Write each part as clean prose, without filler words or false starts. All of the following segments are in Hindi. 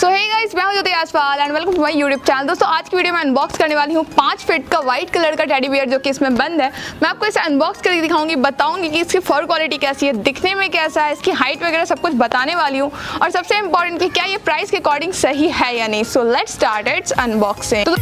सो हे गाइस, मैं हूं Jyoti Aswal and welcome to my YouTube channel. दोस्तों आज की वीडियो में अनबॉक्स करने वाली हूं 5 फीट का व्हाइट कलर का टेडी बियर जो कि इसमें बंद है। मैं आपको इसे अनबॉक्स करके दिखाऊंगी, बताऊंगी कि इसकी फर क्वालिटी कैसी है, दिखने में कैसा है, इसकी हाइट वगैरह सब कुछ बताने वाली हूँ और सबसे इंपॉर्टेंट कि क्या ये प्राइस के अकॉर्डिंग सही है या नहीं। So let's start it's unboxing.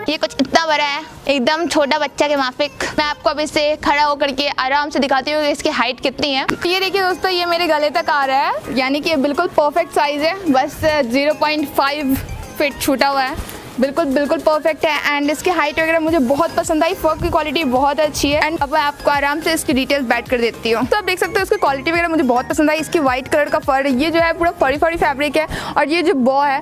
ये कुछ इतना बड़ा है, एकदम छोटा बच्चा के माफिक। मैं आपको अब इसे खड़ा होकर के आराम से दिखाती हूँ कि इसकी हाइट कितनी है। ये देखिए दोस्तों, ये मेरे गले तक आ रहा है, यानी कि ये बिल्कुल परफेक्ट साइज है। बस 0.5 फीट छूटा हुआ है, बिल्कुल परफेक्ट है। एंड इसकी हाइट वगैरह मुझे बहुत पसंद आई, फर की क्वालिटी बहुत अच्छी है। एंड अब मैं आपको आराम से इसकी डिटेल्स बैठ कर देती हूँ। तो आप देख सकते हो इसकी क्वालिटी वगैरह मुझे बहुत पसंद आई। इसकी व्हाइट कलर का फर, ये जो है पूरा फरी फैब्रिक है और ये जो बॉ है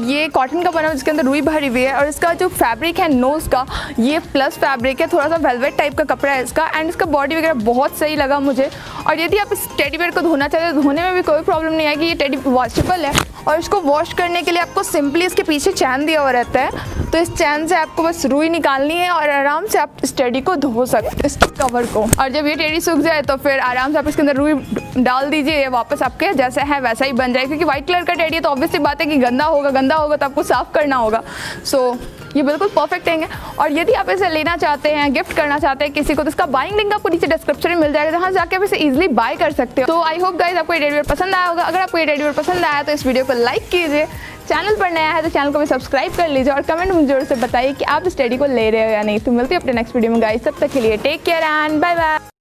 ये कॉटन का बना हुआ, जिसके अंदर रुई भरी हुई है। और इसका जो फैब्रिक है नोज का, ये प्लस फैब्रिक है, थोड़ा सा वेलवेट टाइप का कपड़ा है इसका। एंड इसका बॉडी वगैरह बहुत सही लगा मुझे। और यदि आप इस टेडी बियर को धोना चाहते हैं, धोने में भी कोई प्रॉब्लम नहीं आएगी। ये टेडी वॉशेबल है और इसको वॉश करने के लिए आपको सिंपली इसके पीछे चैन दिया हुआ रहता है। तो इस चैन से आपको बस रुई निकालनी है और आराम से आप इस टेडी को धो सकते हैं, इस कवर को। और जब ये टेडी सूख जाए तो फिर आराम से आप इसके अंदर रुई डाल दीजिए, ये वापस आपके जैसा है वैसा ही बन जाए। क्योंकि व्हाइट कलर का टेडी है तो ऑब्वियसली बात है कि गंदा होगा तो आपको साफ करना होगा। सो ये बिल्कुल परफेक्ट रहेंगे। और यदि आप इसे लेना चाहते हैं, गिफ्ट करना चाहते हैं किसी को, तो इसका बाइंग लिंक आपको नीचे डिस्क्रिप्शन में मिल जाएगा, जहाँ जाके आप इसे इजीली बाय कर सकते हो। तो आई होप गाइस आपको ये टेडी बियर पसंद आया होगा। अगर आपको ये टेडी बियर पसंद आया तो इस वीडियो को लाइक कीजिए, चैनल पर नया है तो चैनल को भी सब्सक्राइब कर लीजिए और कमेंट में जरूर से बताइए कि आप इस टेडी को ले रहे हो या नहीं। तो मिलती है अपने नेक्स्ट वीडियो में गाइस, तब तक के लिए take care and bye bye.